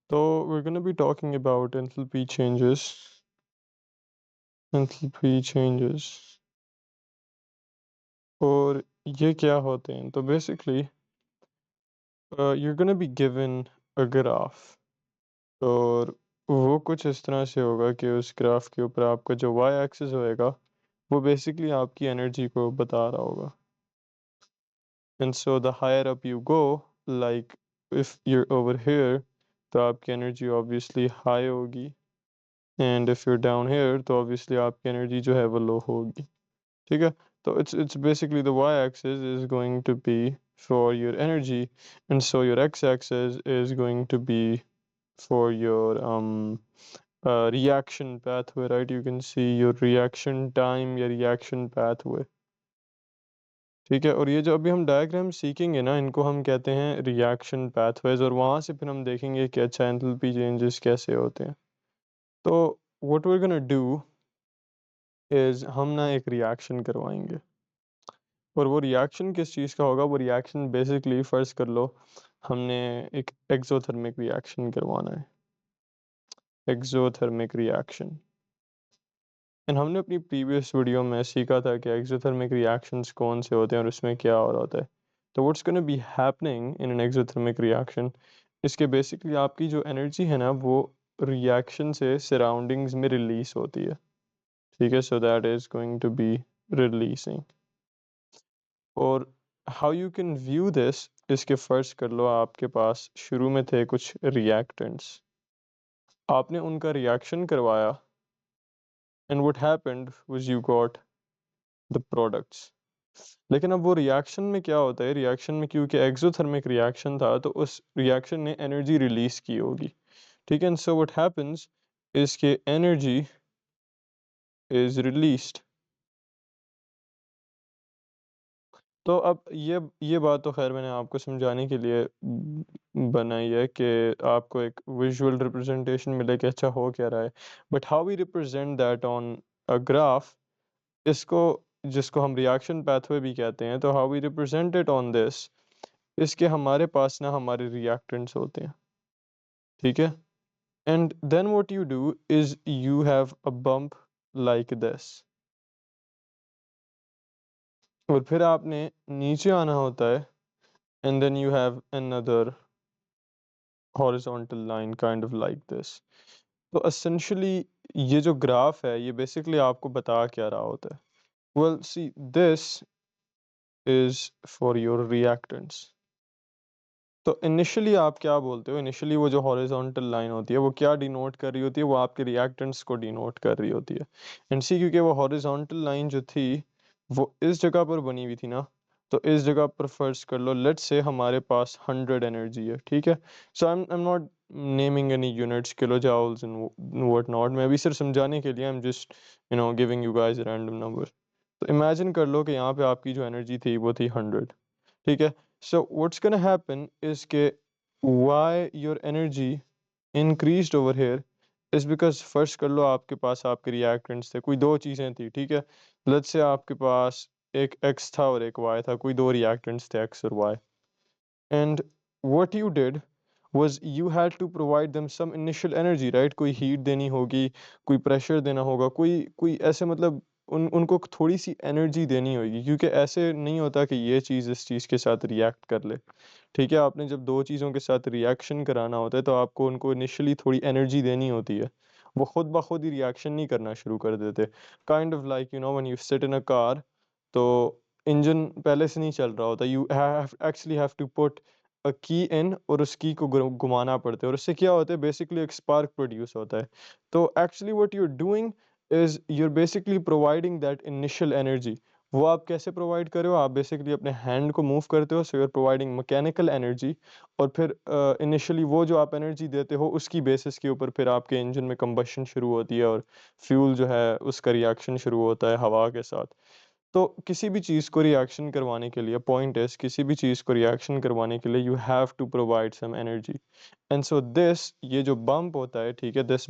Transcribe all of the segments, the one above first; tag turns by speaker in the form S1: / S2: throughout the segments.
S1: So we're going to be talking about enthalpy changes और ये क्या होते हैं तो basically you're going to be given a graph और वो कुछ इस तरह से होगा कि उस ग्राफ के ऊपर आपका जो y एक्सिस होएगा वो बेसिकली आपकी एनर्जी को बता रहा होगा and so the higher up you go like if you're over here तो आपकी एनर्जी obviously high होगी and if you're down here तो obviously आपकी एनर्जी जो है वो लो होगी ठीक है तो it's basically the y-axis is going to be for your energy and so your x-axis is going to be for your reaction pathway, right? You can see your reaction time या reaction pathway. ठीक है और ये जो अभी हम diagram सीखेंगे ना इनको हम कहते हैं रिएक्शन पाथवेज और वहाँ से फिर हम देखेंगे कि अच्छा एंथैल्पी चेंजेस कैसे होते हैं तो what we are gonna do is हम ना एक रिएक्शन करवाएंगे और वो रिएक्शन किस चीज़ का होगा वो रिएक्शन बेसिकली फ़र्ज़ कर लो हमने एक एक्सोथर्मिक रिएक्शन करवाना है एक्सोथर्मिक रिएक्शन एंड हमने अपनी प्रीवियस वीडियो में सीखा था कि एक्सोथर्मिक रिएक्शंस कौन से होते हैं और उसमें क्या हो रहा होता है तो what's gonna be happening in an exothermic reaction इसके बेसिकली आपकी जो एनर्जी है ना वो रिएक्शन से सराउंडिंग्स में रिलीज होती है ठीक है so that is going to be releasing और how you can view this इसके फर्स्ट कर लो आपके पास शुरू में थे कुछ रिएक्टेंट्स आपने उनका रिएक्शन करवाया and what happened was you got the products लेकिन अब वो रिएक्शन में क्या होता है रिएक्शन में क्योंकि एक्सोथर्मिक रिएक्शन था तो उस रिएक्शन ने एनर्जी रिलीज की होगी ठीक है सो व्हाट हैपेंस इज के एनर्जी इज रिलीज्ड तो अब ये बात तो खैर मैंने आपको समझाने के लिए बनाई है कि आपको एक विजुअल रिप्रेजेंटेशन मिले कि अच्छा हो क्या रहा है but how we represent that on a graph इसको जिसको हम रिएक्शन पाथवे भी कहते हैं तो how we represent it on this इसके हमारे पास ना हमारे रिएक्टेंट्स होते हैं ठीक है and then what you do is you have a bump like this और फिर आपने नीचे आना होता है and then you have another horizontal line kind of like this तो essentially ये जो ग्राफ है ये बेसिकली आपको बता क्या रहा होता है well see this is for your reactants तो इनिशियली आप क्या बोलते हो इनिशियली वो जो हॉरिजॉन्टल लाइन होती है वो क्या डिनोट कर रही होती है वो आपके रिएक्टेंट्स को डिनोट कर रही होती है एंड सी क्योंकि वो हॉरिजॉन्टल लाइन जो थी वो इस जगह पर बनी हुई थी ना तो इस जगह पर फर्ज कर लो लेट्स से हमारे पास 100 एनर्जी है ठीक है so I am not naming any units kilo joules and what not मैं अभी सिर्फ समझाने के लिए I am just giving you guys random number तो इमेजिन कर लो कि यहाँ पे आपकी जो एनर्जी थी वो थी 100 ठीक है so what's gonna happen is के why your energy increased over here is because first कर लो आपके पास आपके reactants थे कोई दो चीज़ें थी ठीक है let's say आपके पास एक x था और एक y था कोई दो reactants थे x और y and what you did was you had to provide them some initial energy right कोई heat देनी होगी कोई pressure देना होगा कोई कोई ऐसे मतलब उनको थोड़ी सी एनर्जी देनी होगी क्योंकि ऐसे नहीं होता कि ये चीज़ इस चीज़ के साथ रिएक्ट कर ले ठीक है आपने जब दो चीज़ों के साथ रिएक्शन कराना होता है तो आपको उनको इनिशियली थोड़ी एनर्जी देनी होती है वो खुद ब खुद ही रिएक्शन नहीं करना शुरू कर देते kind of like when you sit in a car तो इंजन पहले से नहीं चल रहा होता you have actually have to put a key in और उस की को घुमाना पड़ता है और उससे क्या होता है बेसिकली एक स्पार्क प्रोड्यूस होता है तो actually what you are doing is you are basically providing that initial energy वो आप कैसे प्रोवाइड कर रहे हो आप बेसिकली अपने हैंड को मूव करते हो so you are providing mechanical energy और फिर इनिशियली वो जो आप एनर्जी देते हो उसकी बेसिस के ऊपर फिर आपके इंजन में कंबशन शुरू होती है और फ्यूल जो है उसका रिएक्शन शुरू होता है हवा के साथ तो किसी भी चीज़ को रिएक्शन करवाने के लिए पॉइंट इज किसी भी चीज़ को रिएक्शन करवाने के लिए you have to provide some energy and so this ये जो बम्प होता है ठीक है this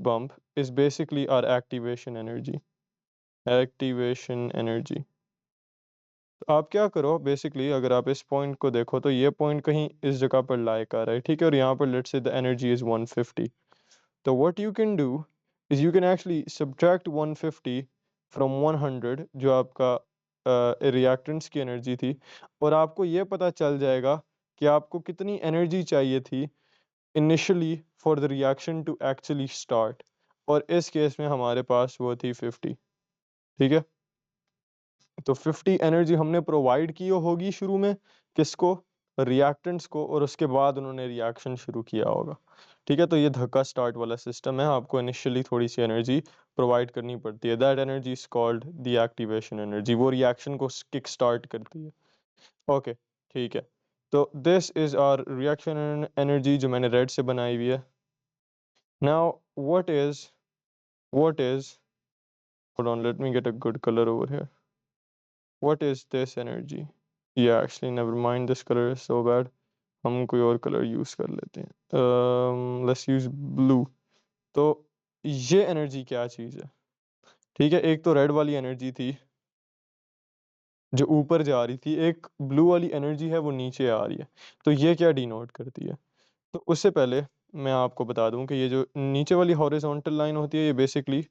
S1: bump is basically our activation energy तो आप क्या करो बेसिकली, अगर आप इस पॉइंट को देखो तो ये पॉइंट कहीं इस जगह पर लाई कर रहा है, ठीक है, और यहाँ पर let's say the energy is 150। तो what you can do is you can actually subtract 150 from 100 जो आपका रिएक्टेंट्स की एनर्जी थी, और आपको ये पता चल जाएगा कि आपको कितनी एनर्जी चाहिए थी initially for the reaction to actually start, और इस केस में हमारे पास वो थी 50, ठीक है। तो 50 एनर्जी हमने प्रोवाइड की होगी शुरू में, किसको, रिएक्टेंट्स को, और उसके बाद उन्होंने रिएक्शन शुरू किया होगा, ठीक है। तो ये धक्का स्टार्ट वाला सिस्टम है, आपको इनिशियली थोड़ी सी एनर्जी प्रोवाइड करनी पड़ती है, that energy is called the activation energy, वो रिएक्शन को किक स्टार्ट करती है। ओके, ठीक है। तो this is our reaction energy जो मैंने रेड से बनाई हुई है। Now what is hold on, let me get a good colour over here. What is this energy? Yeah, actually, never mind. This color is so bad. हम कोई और colour use कर लेते हैं। Let's use blue. तो ये energy क्या चीज़ है? ठीक है, एक तो रेड वाली एनर्जी थी जो ऊपर जा रही थी, एक ब्लू वाली एनर्जी है वो नीचे आ रही है। तो ये क्या डिनोट करती है? तो उससे पहले मैं आपको बता दूं कि ये जो नीचे वाली हॉरिजॉन्टल लाइन होती है, ये बेसिकली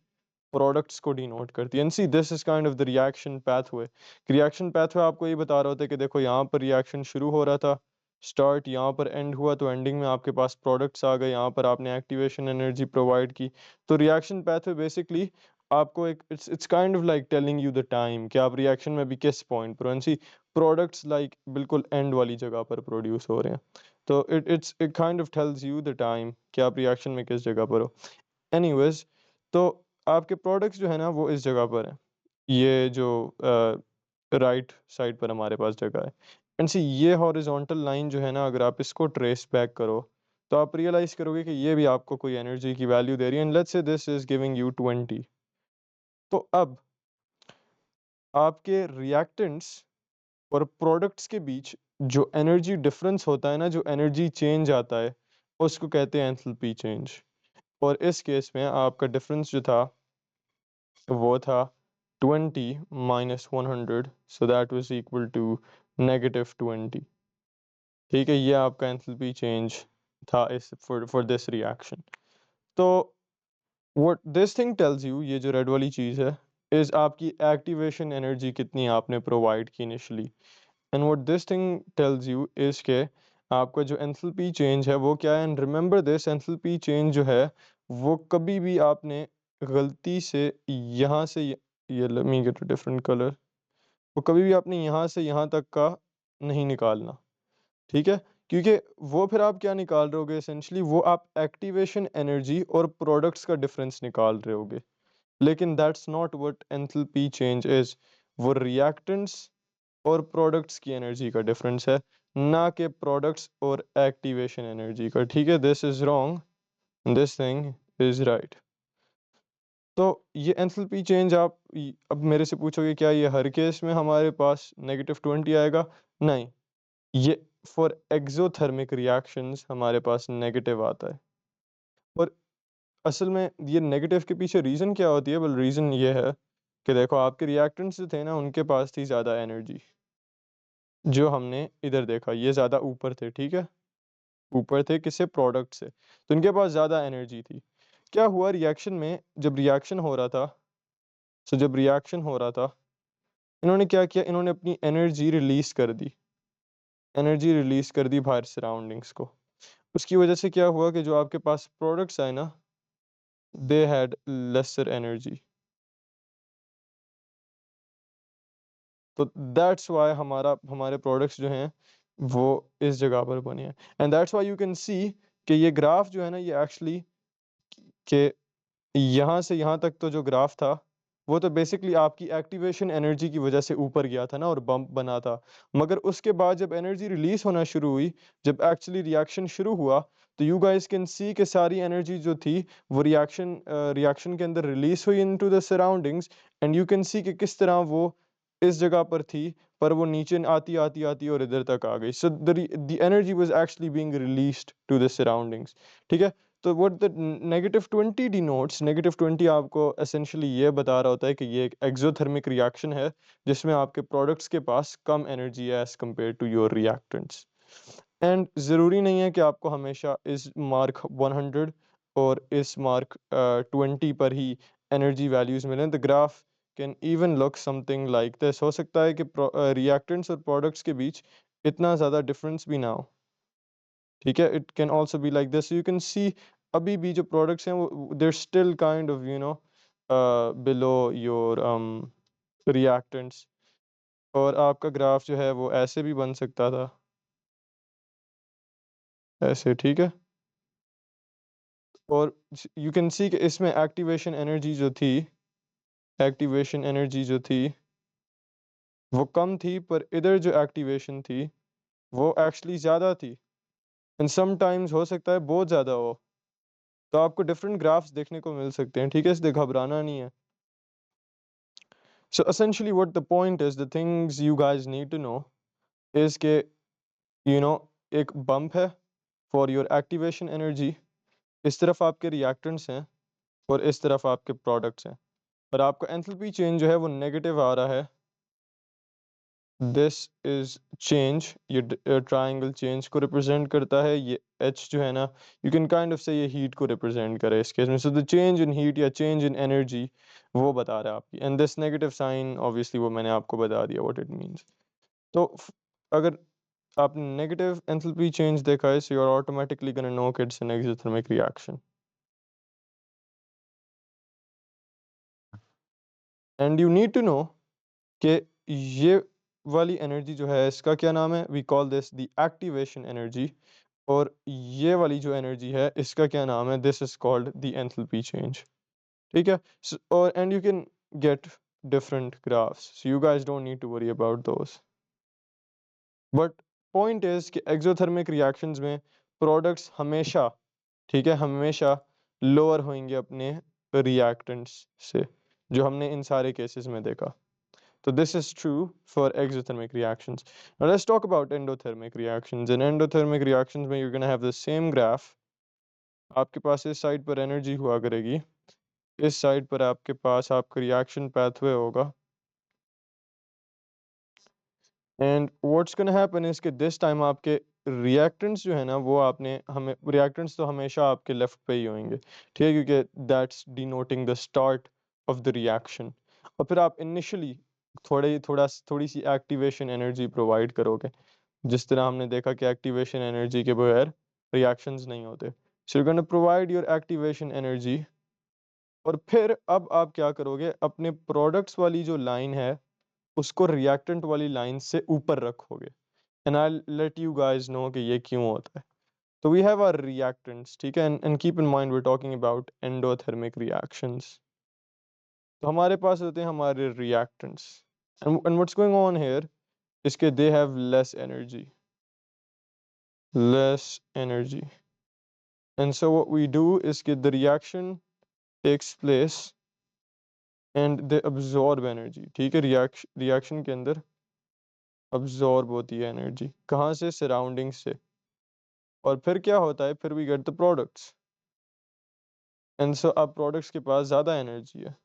S1: प्रोडक्ट्स को डिनोट करती है। And see this is kind of the reaction pathway. Reaction pathway आपको ये बता रहा होता है कि देखो यहाँ पर रिएक्शन शुरू हो रहा था, स्टार्ट, यहाँ पर एंड हुआ, तो एंडिंग में आपके पास प्रोडक्ट्स आ गए, यहाँ पर आपने एक्टिवेशन एनर्जी प्रोवाइड की। तो रिएक्शन पाथवे बेसिकली आपको एक it's kind of like telling you the time कि आप रिएक्शन में भी किस पॉइंट पर हो। एंड सी प्रोडक्ट्स लाइक बिल्कुल एंड वाली जगह पर प्रोड्यूस हो रहे हैं, तो it kind of tells you the time कि आप रिएक्शन में किस जगह पर हो। एनीवेज, तो आपके प्रोडक्ट्स जो है ना वो इस जगह पर है, ये जो राइट साइड पर हमारे पास जगह है। एंड सी ये हॉरिजॉन्टल लाइन जो है ना, अगर आप इसको ट्रेस बैक करो तो आप रियलाइज करोगे कि ये भी आपको कोई एनर्जी की वैल्यू दे रही है। And let's say this is giving you 20। तो अब आपके रिएक्टेंट्स और प्रोडक्ट्स के बीच जो एनर्जी डिफरेंस होता है ना, जो एनर्जी चेंज आता है, उसको कहते हैं एंथैल्पी चेंज। और इस केस में आपका डिफरेंस जो था वो था 20 minus 100, so that was equal to -20। ठीक है, ये आपका एंथैल्पी चेंज था इस फॉर दिस रिएक्शन। तो what this thing tells you, ये जो रेड वाली चीज़ है, इज आपकी एक्टिवेशन एनर्जी कितनी आपने प्रोवाइड की initially. And what this thing tells you is के आपका जो एंथैल्पी चेंज है वो क्या है। And remember this enthalpy change जो है वो कभी भी आपने गलती से यहाँ से ये late me get a different colour, वो कभी भी आपने यहाँ से यहाँ तक का नहीं निकालना, ठीक है। क्योंकि वो फिर आप क्या निकाल रहे होगे, एसेंशली वो आप एक्टिवेशन एनर्जी और प्रोडक्ट्स का डिफरेंस निकाल रहे होगे, लेकिन that's not what enthalpy change is. वो रिएक्टेंट्स और प्रोडक्ट्स की एनर्जी का डिफरेंस है, ना कि प्रोडक्ट्स और एक्टिवेशन एनर्जी का, ठीक है। This is wrong, this thing is right. तो ये एंथैल्पी चेंज आप अब मेरे से पूछोगे क्या ये हर केस में हमारे पास -20 आएगा? नहीं, ये फॉर एक्सोथर्मिक रिएक्शंस हमारे पास नेगेटिव आता है। और असल में ये नेगेटिव के पीछे रीज़न क्या होती है? वेल, रीज़न ये है कि देखो आपके रिएक्टेंट्स जो थे ना उनके पास थी ज़्यादा एनर्जी। जो हमने इधर देखा ये ज़्यादा ऊपर थे, ठीक है? ऊपर थे किससे? प्रोडक्ट से। तो इनके पास ज़्यादा एनर्जी थी। क्या हुआ रिएक्शन में, जब रिएक्शन हो रहा था, जब रिएक्शन हो रहा था, इन्होंने क्या किया, इन्होंने अपनी एनर्जी रिलीज़ कर दी। एनर्जी रिलीज़ कर दी बाहर सराउंडिंग्स को। उसकी वजह से क्या हुआ कि जो आपके पास प्रोडक्ट्स आए ना, दे हैड लेसर एनर्जी। तो दैट्स व्हाई हमारे प्रोडक्ट्स जो हैं वो इस जगह पर बने हैं। And that's why you can सी कि ये ग्राफ जो है ना ये एक्चुअली के यहाँ से यहाँ तक तो जो ग्राफ था वो तो बेसिकली आपकी एक्टिवेशन एनर्जी की वजह से ऊपर गया था ना और बम्प बना था। मगर उसके बाद जब एनर्जी रिलीज होना शुरू हुई, जब एक्चुअली रिएक्शन शुरू हुआ, तो यू गाइस कैन सी कि सारी एनर्जी जो थी वो रिएक्शन के अंदर रिलीज हुई into the surroundings. And you can सी कि किस तरह वो इस जगह पर थी, पर वो नीचे आती आती आती और इधर तक आ गई। So the energy was actually being released to the surroundings, ठीक है। तो व्हाट द -20 डिनोट्स, -20 आपको एसेंशियली ये बता रहा होता है कि ये एक एक्ज़ोथर्मिक रिएक्शन है जिसमें आपके प्रोडक्ट्स के पास कम एनर्जी है as compared to your reactants. And ज़रूरी नहीं है कि आपको हमेशा इस मार्क 100 और इस मार्क 20 पर ही एनर्जी वैल्यूज़ मिलें। The graph can even look something like this. हो सकता है कि रिएक्टेंट्स और प्रोडक्ट्स के बीच इतना ज़्यादा डिफरेंस भी ना हो। ठीक है, it can also be like this. You can see अभी भी जो प्रोडक्ट्स हैं वो there still kind of below your reactants. और आपका ग्राफ जो है वो ऐसे भी बन सकता था, ऐसे, ठीक है। और यू कैन सी कि इसमें एक्टिवेशन एनर्जी जो थी वो कम थी, पर इधर जो एक्टिवेशन थी वो एक्चुअली ज़्यादा थी। एंड समटाइम्स हो सकता है बहुत ज़्यादा हो। तो आपको डिफरेंट ग्राफ्स देखने को मिल सकते हैं, ठीक है, इसलिए घबराना नहीं है। So essentially what the point is, the things you guys need to know is कि you know एक बम्प है for your activation energy, इस तरफ आपके reactants हैं और इस तरफ आपके products हैं, और आपका enthalpy change जो है वो नेगेटिव आ रहा है। दिस इज चेंज, ये ट्राइंगल चेंज को रिप्रेजेंट करता है। ये एच जो है ना, यू कैन काइंड ऑफ से ये हीट को रिप्रेजेंट करे इस केस में। So the change in heat या चेंज इन एनर्जी वो बता रहा है आपकी। And this negative sign obviously वो मैंने आपको बता दिया व्हाट इट मींस। तो अगर आपने नेगेटिव एंथैल्पी चेंज देखा है, so you are automatically gonna know कि it's an exothermic reaction. And you need to know कि ये वाली एनर्जी जो है इसका क्या नाम है, we call this the activation energy. और ये वाली जो एनर्जी है इसका क्या नाम है, this is called the enthalpy change. ठीक है। और and you can get different graphs, so you guys don't need to worry about those. But point is कि एक्सोथर्मिक रिएक्शंस में प्रोडक्ट्स हमेशा, ठीक है, हमेशा लोअर होंगे अपने रिएक्टेंट्स से, जो हमने इन सारे केसेस में देखा। So this is true for exothermic reactions. Now let's talk about endothermic reactions. In endothermic reactions में you're gonna have the same graph. आपके पास इस साइड पर एनर्जी हुआ करेगी, इस साइड पर आपके पास आपका रिएक्शन पाथवे होगा। And what's gonna happen is कि दिस टाइम आपके रिएक्टेंट्स जो है ना वो आपने हमें रिएक्टेंट्स तो हमेशा आपके लेफ्ट पे ही होंगे, ठीक है, क्योंकि that's denoting the start of the reaction. और फिर आप इनिशियली थोड़ी सी एक्टिवेशन एनर्जी प्रोवाइड करोगे, जिस तरह हमने देखा कि एक्टिवेशन एनर्जी के बगैर रिएक्शंस नहीं होते। So you gonna provide your activation energy, और फिर अब आप क्या करोगे, अपने प्रोडक्ट्स वाली जो लाइन है उसको रिएक्टेंट वाली लाइन से ऊपर रखोगे। And I let you guys know कि ये क्यों होता है। तो वी हैव आवर रिएक्टेंट्स, ठीक है, and keep in mind we are talking about endothermic reactions. तो हमारे पास होते हैं हमारे reactants, and what's going on here is that they have less energy. And so what we do is that the reaction takes place and they absorb energy, ठीक है, reaction के अंदर absorb होती है एनर्जी, कहाँ से, सराउंडिंग से। और फिर क्या होता है, फिर we get the products, and so अब प्रोडक्ट्स के पास ज़्यादा एनर्जी है।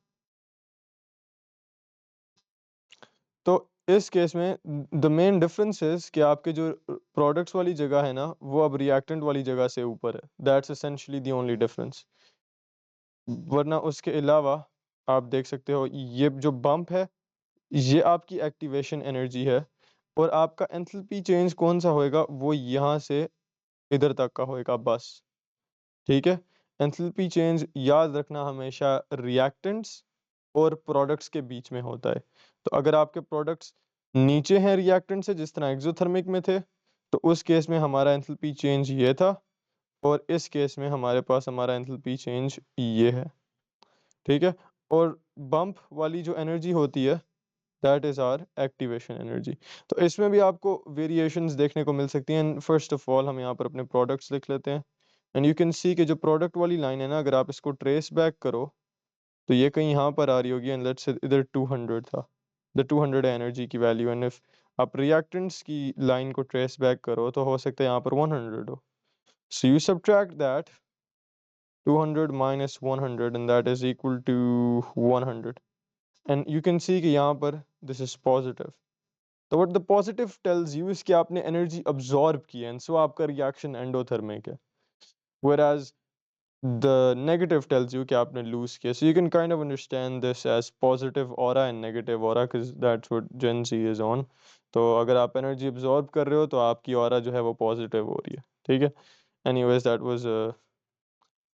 S1: तो इस केस में द मेन डिफरेंस इज कि आपके जो प्रोडक्ट्स वाली जगह है ना वो अब रिएक्टेंट वाली जगह से ऊपर है। That's essentially the only difference. वरना उसके अलावा आप देख सकते हो ये जो बम्प है ये आपकी एक्टिवेशन एनर्जी है, और आपका एंथैल्पी चेंज कौन सा होएगा, वो यहाँ से इधर तक का होएगा बस। ठीक है, एंथैल्पी चेंज याद रखना हमेशा रिएक्टेंट्स और प्रोडक्ट्स के बीच में होता है। तो अगर आपके प्रोडक्ट्स नीचे हैं रिएक्टेंट से, जिस तरह एक्सोथर्मिक में थे, तो उस केस में हमारा एंथैल्पी चेंज ये था, और इस केस में हमारे पास हमारा एंथैल्पी चेंज ये है। ठीक है, और बम्प वाली जो एनर्जी होती है that is our activation energy. तो इसमें भी आपको वेरिएशंस देखने को मिल सकती हैं। फर्स्ट ऑफ ऑल हम यहाँ पर अपने प्रोडक्ट्स लिख लेते हैं, एंड यू कैन सी कि जो प्रोडक्ट वाली लाइन है ना, अगर आप इसको ट्रेस बैक करो तो ये कहीं यहाँ पर आ रही होगी, एंड लेट्स से इधर 200 था, द 200 एनर्जी की वैल्यू। एंड इफ आप रिएक्टेंट्स की लाइन को ट्रेस बैक करो तो हो सकता है यहाँ पर 100 हो। So you subtract that, 200 minus 100 and that is equal to 100. And you can see कि यहाँ पर this is positive. तो what the positive tells you is कि आपने energy absorb की है and so आपका reaction endothermic है. Whereas the negative tells you कि आपने lose किया. So you can kind of understand this as positive aura and negative aura because that's what Gen Z is on. तो अगर आप energy absorb कर रहे हो तो आपकी aura जो है वो positive हो रही है. ठीक है? Anyways, that was a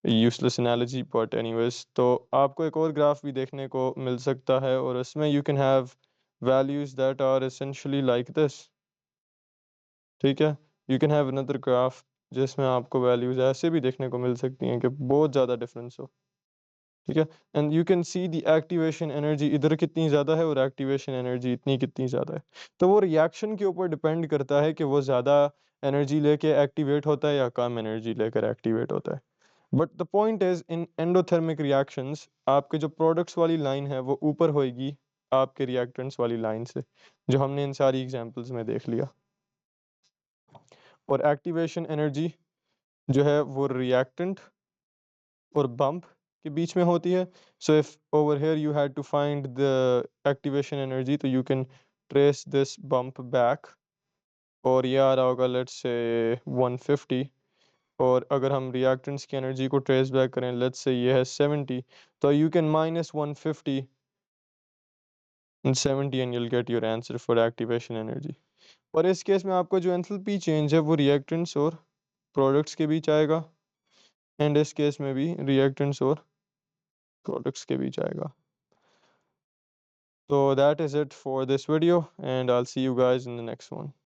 S1: useless analogy but anyways तो आपको एक और ग्राफ भी देखने को मिल सकता है और इसमें you can have values that are essentially like this. ठीक है, you can have another graph जिसमें आपको वैल्यूज ऐसे भी देखने को मिल सकती हैं कि बहुत ज़्यादा डिफरेंस हो. ठीक है, and you can see the activation energy इधर कितनी ज़्यादा है और एक्टिवेशन एनर्जी इतनी कितनी ज़्यादा है. तो वो रिएक्शन के ऊपर डिपेंड करता है कि वो ज़्यादा एनर्जी लेके एक्टिवेट होता है या कम एनर्जी लेकर एक्टिवेट होता है. But the point is in endothermic reactions आपके जो प्रोडक्ट्स वाली लाइन है वो ऊपर होएगी आपके रिएक्टेंट्स वाली लाइन से, जो हमने इन सारी एग्जांपल्स में देख लिया. और एक्टिवेशन एनर्जी जो है वो रिएक्टेंट और बम्प के बीच में होती है. So if over here you had to find the activation energy तो you can trace this bump back और ये आ रहा होगा लेट्स से 150. और अगर हम रिएक्टेंट्स की एनर्जी को ट्रेस बैक करें लेट्स से ये है 70 तो you can minus 150 and 70 and you'll get your answer for activation energy. और इस केस में आपको जो एंथैल्पी चेंज है वो रिएक्टेंट्स और प्रोडक्ट्स के बीच आएगा एंड इस केस में भी रिएक्टेंट्स और प्रोडक्ट्स के बीच आएगा. So that is it for this video and I'll see you guys in the next one.